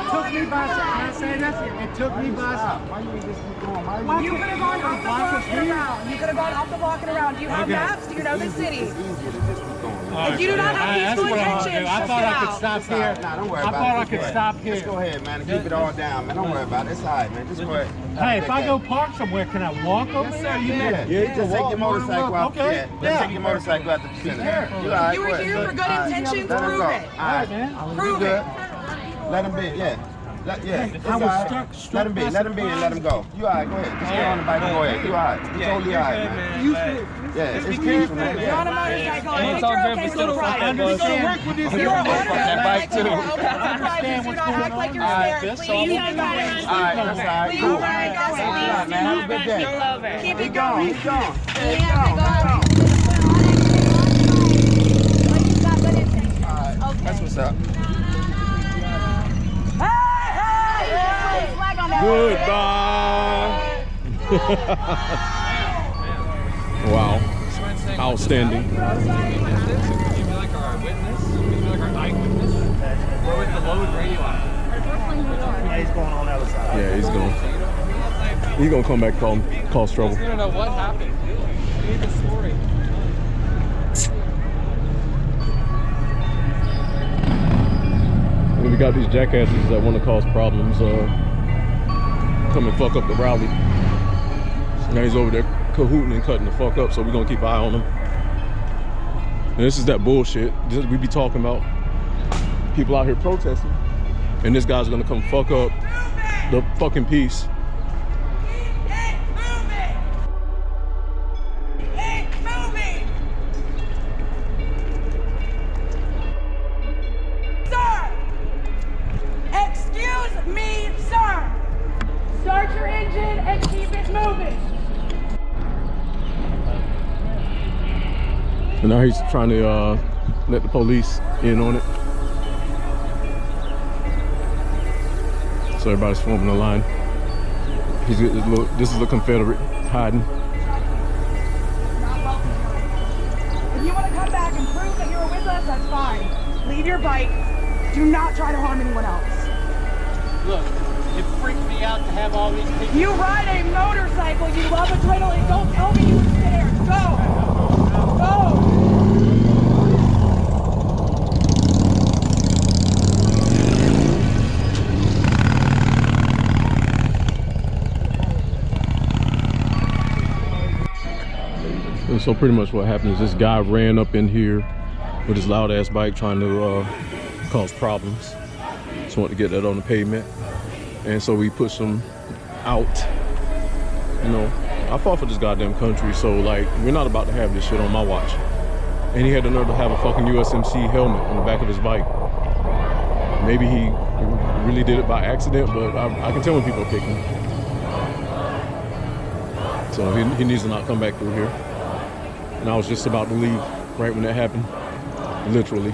[SPEAKER 11] took me by, can I say this? It took me by. Why you just keep going?
[SPEAKER 5] You could have gone off the block and around. You could have gone off the block and around. Do you have maps? Do you know the city?
[SPEAKER 11] It's easier to just keep going.
[SPEAKER 5] If you do not have peaceful intentions,
[SPEAKER 11] I thought I could
[SPEAKER 5] just
[SPEAKER 11] stop here. Nah, don't worry about it. I thought I could stop here. Just go ahead, man, and keep it all down, man. Don't worry about it. It's all right, man. Just go ahead.
[SPEAKER 2] Hey, if I go park somewhere, can I walk over there?
[SPEAKER 11] Yeah, just take your motorcycle out.
[SPEAKER 2] Okay.
[SPEAKER 11] Yeah, just take your motorcycle out the vicinity. You all right?
[SPEAKER 5] You were here for good intentions.
[SPEAKER 11] Let him
[SPEAKER 5] Prove
[SPEAKER 11] go.
[SPEAKER 5] it.
[SPEAKER 11] All right.
[SPEAKER 5] Prove
[SPEAKER 11] Good.
[SPEAKER 5] it.
[SPEAKER 11] Let him be, yeah. It's
[SPEAKER 2] I was
[SPEAKER 11] all right.
[SPEAKER 2] struck
[SPEAKER 11] Let him be, let him be, and let him go. You all right? Go ahead. Just get on the bike and go ahead. You all right? You totally all right, man. Yeah, it's peaceful, man.
[SPEAKER 5] You're on a motorcycle. I think
[SPEAKER 2] all
[SPEAKER 5] you're
[SPEAKER 2] good,
[SPEAKER 5] okay
[SPEAKER 2] but
[SPEAKER 5] to
[SPEAKER 2] still
[SPEAKER 5] ride.
[SPEAKER 2] understand.
[SPEAKER 5] You're on a
[SPEAKER 11] that bike, too.
[SPEAKER 5] motorcycle. You're okay to ride. Do not act like you're scared. Please.
[SPEAKER 11] All right, that's all right.
[SPEAKER 5] Please,
[SPEAKER 11] Cool.
[SPEAKER 5] Ryan, go
[SPEAKER 11] Man, have a good day.
[SPEAKER 5] Keep it
[SPEAKER 11] Keep going.
[SPEAKER 5] going.
[SPEAKER 11] Keep going.
[SPEAKER 10] We have to go. But you got good intentions. Okay.
[SPEAKER 11] That's what's up.
[SPEAKER 5] Hey! Flag on that.
[SPEAKER 4] Goodbye. Wow. Outstanding.
[SPEAKER 3] Would you be like our witness? Would you be like our eyewitness? Where was the load radio at?
[SPEAKER 11] Yeah, he's going on the other side.
[SPEAKER 4] Yeah, he's going. He's gonna come back cause trouble.
[SPEAKER 3] We don't know what happened. We need the story.
[SPEAKER 4] We got these jackasses that want to cause problems, come and fuck up the rally. Now he's over there cahooting and cutting the fuck up, so we're gonna keep an eye on him. And this is that bullshit we be talking about. People out here protesting, and this guy's gonna come fuck up the fucking peace.
[SPEAKER 5] Start your engine and keep it moving.
[SPEAKER 4] And now he's trying to let the police in on it. So everybody's forming a line. This is a Confederate hiding.
[SPEAKER 5] If you want to come back and prove that you were with us, that's fine. Leave your bike. Do not try to harm anyone else.
[SPEAKER 2] Look, it freaked me out to have all these people.
[SPEAKER 5] You ride a motorcycle, you love adrenaline. Don't tell me you were scared. Go! Go!
[SPEAKER 4] And so pretty much what happened is this guy ran up in here with his loud ass bike trying to cause problems. Just wanted to get that on the pavement. And so we pushed him out. You know, I fought for this goddamn country, so like, we're not about to have this shit on my watch. And he had the nerve to have a fucking USMC helmet on the back of his bike. Maybe he really did it by accident, but I can tell when people are picking. So he needs to not come back through here. And I was just about to leave right when that happened, literally.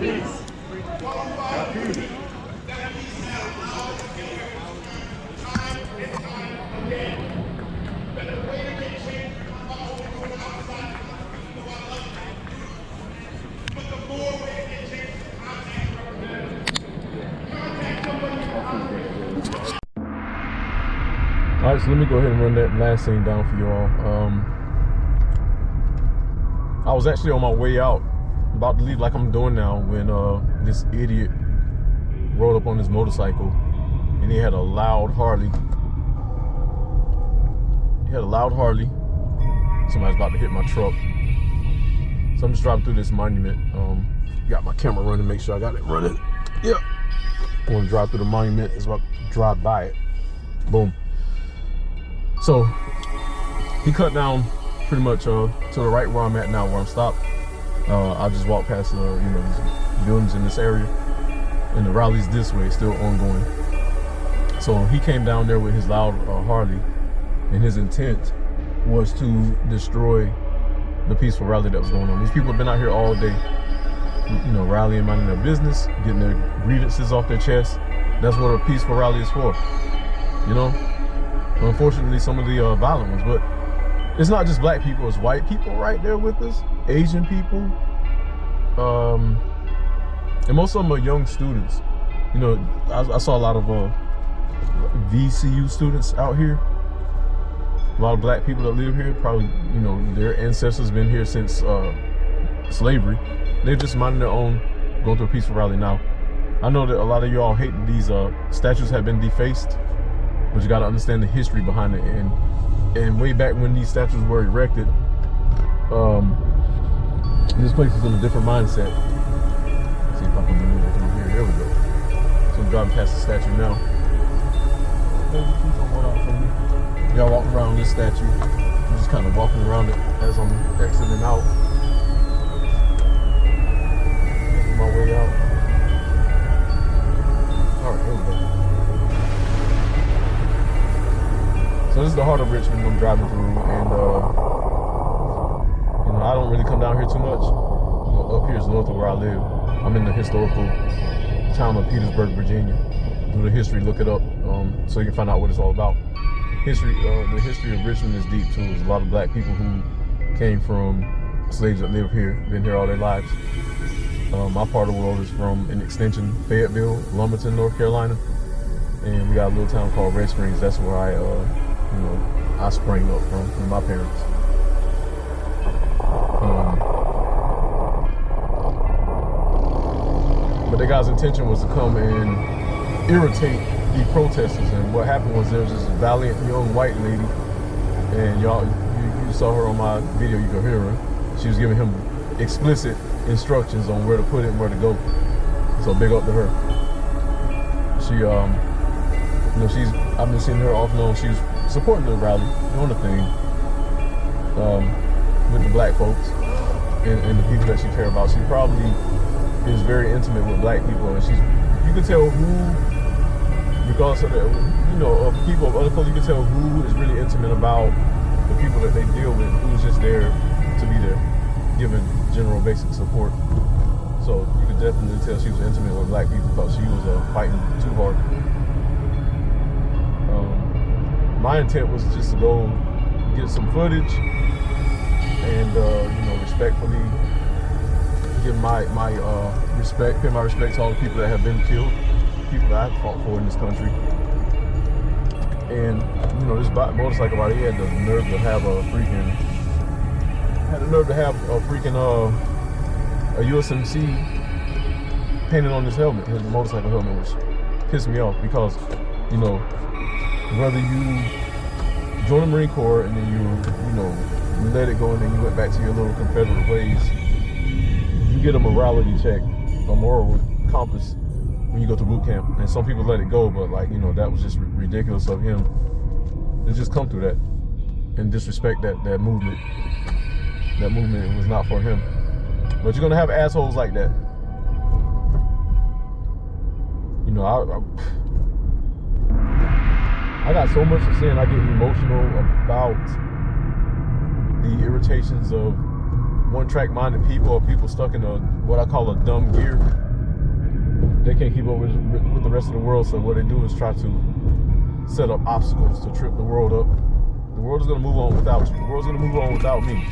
[SPEAKER 9] peace. Got peace.
[SPEAKER 4] All right, so let me go ahead and run that last scene down for y'all. I was actually on my way out, about to leave like I'm doing now, when this idiot rode up on his motorcycle, and he had a loud Harley. Somebody's about to hit my truck. So I'm just driving through this monument. Got my camera running, make sure I got it running. Yep. I want to drive through the monument. It's about to drive by it. Boom. So he cut down pretty much to the right where I'm at now, where I'm stopped. I just walked past these buildings in this area, and the rally's this way, still ongoing. So he came down there with his loud Harley, and his intent was to destroy the peaceful rally that was going on. These people have been out here all day, rallying, minding their business, getting their grievances off their chest. That's what a peaceful rally is for, Unfortunately, some of the violent ones, but it's not just black people, it's white people right there with us, Asian people, and most of them are young students. I saw a lot of VCU students out here, a lot of black people that live here, probably, their ancestors been here since slavery. They're just minding their own, going through a peaceful rally now. I know that a lot of y'all hate these statues have been defaced, but you got to understand the history behind it. And way back when these statues were erected, this place is in a different mindset. Let's see if I can move it through here. There we go. So I'm driving past the statue now. Y'all walking around this statue. I'm just kind of walking around it as I'm exiting out. Making my way out. All right, here we go. So this is the heart of Richmond I'm driving through, and I don't really come down here too much. Up here is north of where I live. I'm in the historical town of Petersburg, Virginia. Do the history, look it up, so you can find out what it's all about. The history of Richmond is deep too. There's a lot of black people who came from slaves that live here, been here all their lives. My part of the world is from an extension, Fayetteville, Lumberton, North Carolina, and we got a little town called Red Springs. That's where I sprang up from my parents. But the guy's intention was to come and irritate the protesters, and what happened was there was this valiant young white lady, and you saw her on my video, you could hear her. She was giving him explicit instructions on where to put it and where to go. So big up to her. She I've been seeing her off and on. She was supporting the rally, doing the thing with the black folks and the people that she cared about. She probably is very intimate with black people, and you can tell who, regardless of of people of other colors, you can tell who is really intimate about the people that they deal with, who's just there to be there, giving general basic support. So you could definitely tell she was intimate with black people because she was fighting too hard. My intent was just to go get some footage and respectfully give my respect, pay my respect to all the people that have been killed, people that I've fought for in this country. And this motorcycle rider, he had the nerve to have a USMC painted on his helmet, his motorcycle helmet, which pissed me off because whether you join the Marine Corps and then you let it go and then you went back to your little Confederate ways, you get a morality check, a moral compass when you go to boot camp. And some people let it go, but that was just ridiculous of him to just come through that and disrespect that movement. That movement was not for him. But you're gonna have assholes like that. I got so much to say, and I get emotional about the irritations of one-track minded people or people stuck in what I call a dumb gear. They can't keep up with the rest of the world, so what they do is try to set up obstacles to trip the world up. The world is going to move on without you. The world's going to move on without me.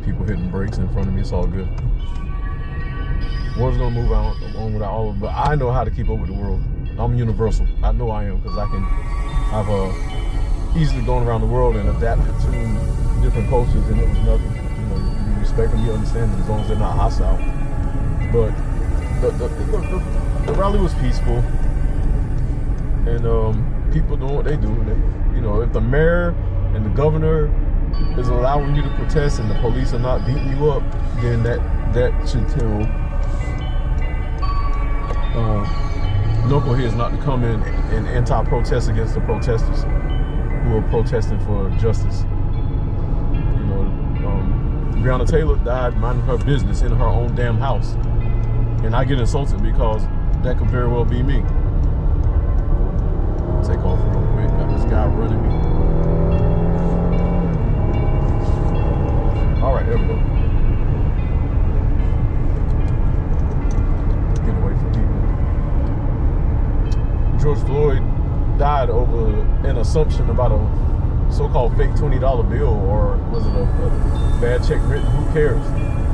[SPEAKER 4] People hitting brakes in front of me, it's all good. The world's going to move on without all of them, but I know how to keep up with the world. I'm universal. I know I am, because I've easily gone around the world and adapted to different cultures, and it was nothing. You know, you respect them, you understand them, as long as they're not hostile. But the rally was peaceful, and people doing what they do. You know, if the mayor and the governor is allowing you to protest and the police are not beating you up, then that should tell knuckleheads not to come in and anti-protest against the protesters who are protesting for justice. You know, Breonna Taylor died minding her business in her own damn house, and I get insulted because that could very well be me. Take off real quick. Got this guy running me. All right, there we go. Get away from people. George Floyd died over an assumption about a so-called fake $20 bill, or was it a bad check written? Who cares?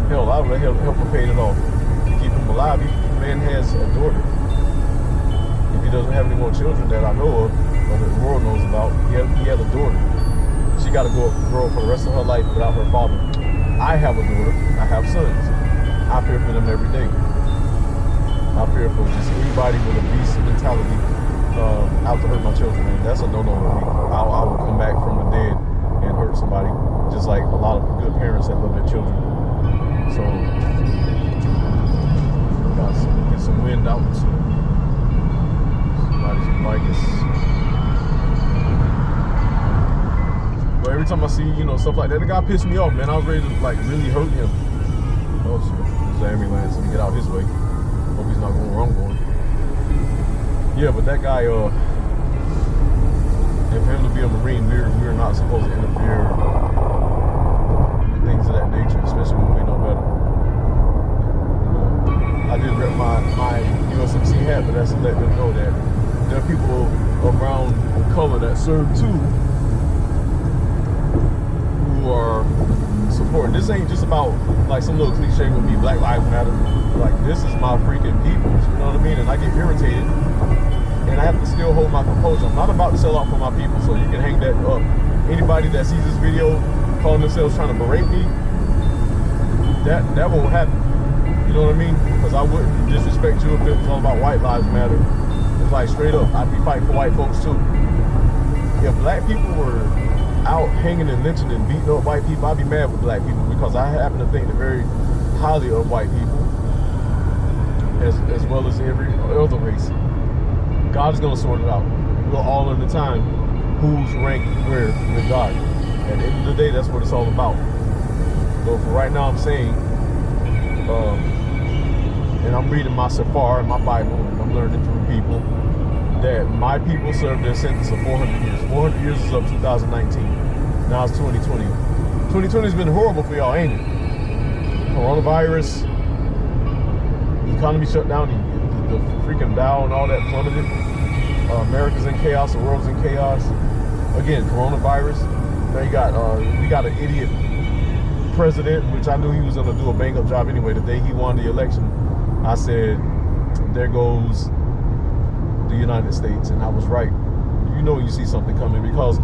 [SPEAKER 4] Hell, I would have helped him pay it off to keep him alive. The man has a daughter. If he doesn't have any more children that I know of, or that the world knows about, he had a daughter. She got to grow up for the rest of her life without her father. I have a daughter. I have sons. I fear for them every day. I fear for just anybody with a beast mentality out to hurt my children, and that's a no-no for me. I will come back from the dead and hurt somebody, just like a lot of good parents that love their children. So, gotta get some wind out. Somebody's bike is. But every time I see, you know, stuff like that, the guy pissed me off, man. I was ready to like really hurt him. Oh shit, there's an ambulance. Let me get out his way. Hope he's not going where I'm going. Yeah, but that guy, and for him to be a Marine, we're not supposed to interfere with things of that nature, especially when we know better. You know, I did rep my USMC hat, but that's to let them know that there are people of brown color that serve too, who are supporting. This ain't just about like some little cliche with me, Black Lives Matter. Like, this is my freaking people, you know what I mean? And I get irritated, and I have to still hold my composure. I'm not about to sell out for my people, so you can hang that up. Anybody that sees this video calling themselves trying to berate me, that won't happen. You know what I mean? Because I wouldn't disrespect you if it was all about white lives matter. It's like, straight up, I'd be fighting for white folks too. If black people were out hanging and lynching and beating up white people, I'd be mad with black people, because I happen to think very highly of white people, as well as every other race. God is going to sort it out. We're all in the time who's ranked where with God. At the end of the day, that's what it's all about. So for right now, I'm saying, and I'm reading my Sephar and my Bible, and I'm learning through people, that my people served their sentence of 400 years. 400 years is up 2019. Now it's 2020. 2020 has been horrible for y'all, ain't it? Coronavirus, economy shut down, the freaking Dow and all that plummeted. America's in chaos, the world's in chaos. Again, coronavirus. Now you got we got an idiot president, which I knew he was gonna do a bang up job anyway. The day he won the election, I said, there goes the United States, and I was right. You know you see something coming, because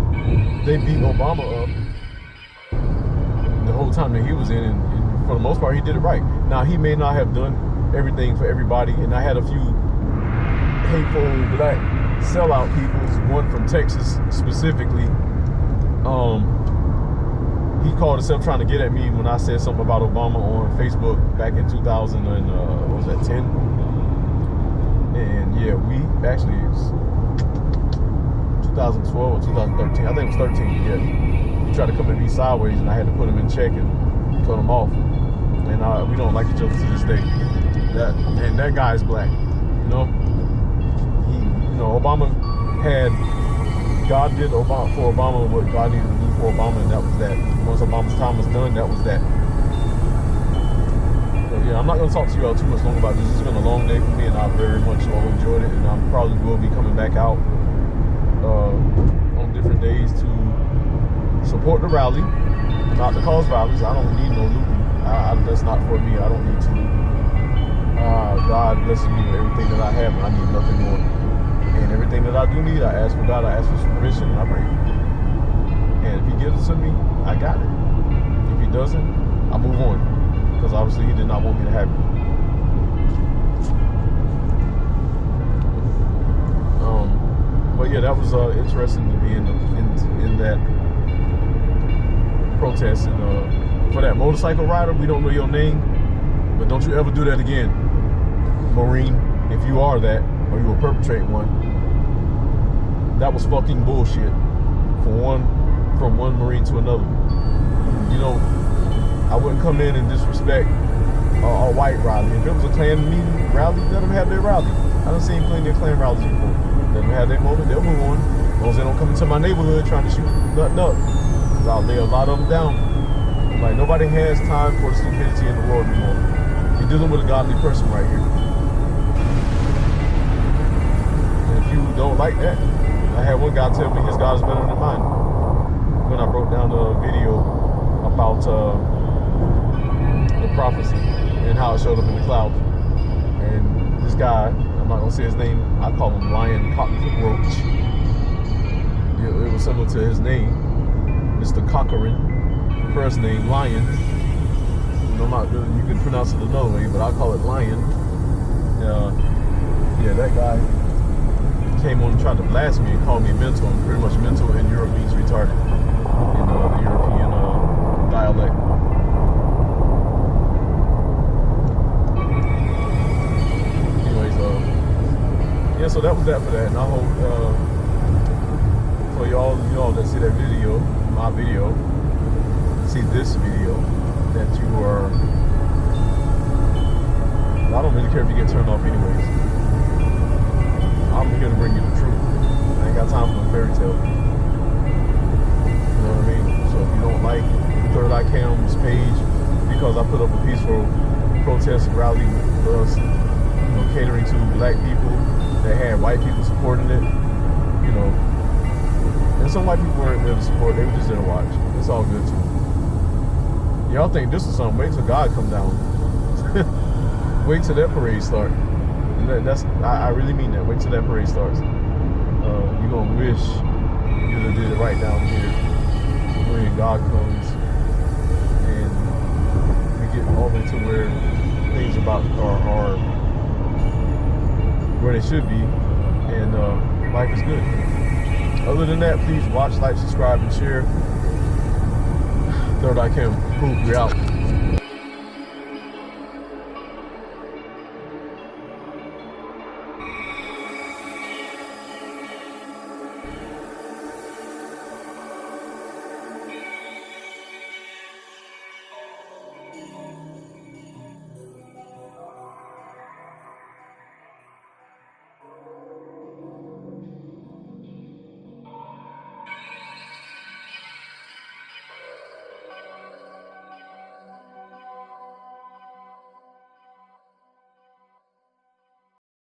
[SPEAKER 4] they beat Obama up the whole time that he was in, and for the most part he did it right. Now he may not have done everything for everybody, and I had a few hateful black sellout people, one from Texas specifically. He called himself trying to get at me when I said something about Obama on Facebook back in 2000 and what was that, 10? And yeah, we actually, it was 2012 or 2013, I think it was 13, yeah. He tried to come at me sideways, and I had to put him in check and cut him off. And we don't like each other to this day. That guy's black, you know. Obama had God did for Obama what God needed to do for Obama, and that was that. Once Obama's time was done, that was that. So yeah, I'm not going to talk to you all too much long about this. It's been a long day for me, and I very much enjoyed it, and I probably will be coming back out on different days to support the rally, not to cause violence. I don't need no looting. That's not for me. I don't need to loot. God blesses me with everything that I have, and I need nothing more. And everything that I do need, I ask for God, I ask for some permission, and I pray. And if He gives it to me, I got it. If He doesn't, I move on. Because obviously He did not want me to have it. But yeah, that was interesting to be in that protest. And for that motorcycle rider, we don't know your name, but don't you ever do that again, Marine. If you are that, or you will perpetrate one, that was fucking bullshit. From one Marine to another. You know, I wouldn't come in and disrespect a white rally. If it was a Klan meeting rally, let them have their rally. I done seen plenty of Klan rallies before. Let them have their moment, they'll move on. As long as they don't come into my neighborhood trying to shoot nothing up. Because I'll lay a lot of them down. Like, nobody has time for the stupidity in the world anymore. You're dealing with a godly person right here. And if you don't like that, I had one guy tell me his God is better than mine. When I broke down the video about the prophecy and how it showed up in the clouds. And this guy, I'm not going to say his name, I call him Lion Cockroach. It was similar to his name, Mr. Cochran. First name, Lion. You can pronounce it another way, but I call it Lion. Yeah, that guy came on and tried to blast me and called me mental. And pretty much mental in Europe means retarded in the European dialect. Anyways, yeah, so that was that for that. And I hope for y'all that see that video, my video, see this video, that you are, I don't really care if you get turned off anyways. I'm here to bring you the truth. I ain't got time for a fairy tale. You know what I mean? So if you don't like Third Eye Cam's page, because I put up a peaceful protest rally for us, catering to black people that had white people supporting it, and some white people weren't there to support, they were just there to watch. It's all good too. Y'all think this is something, wait till God come down. Wait till that parade start. I really mean that. Wait till that parade starts. You're gonna wish you'd have did it right down here when God comes and we get all the way to where things are where they should be, and life is good. Other than that, please watch, like, subscribe, and share. Third Eye Cam, cool, we're out.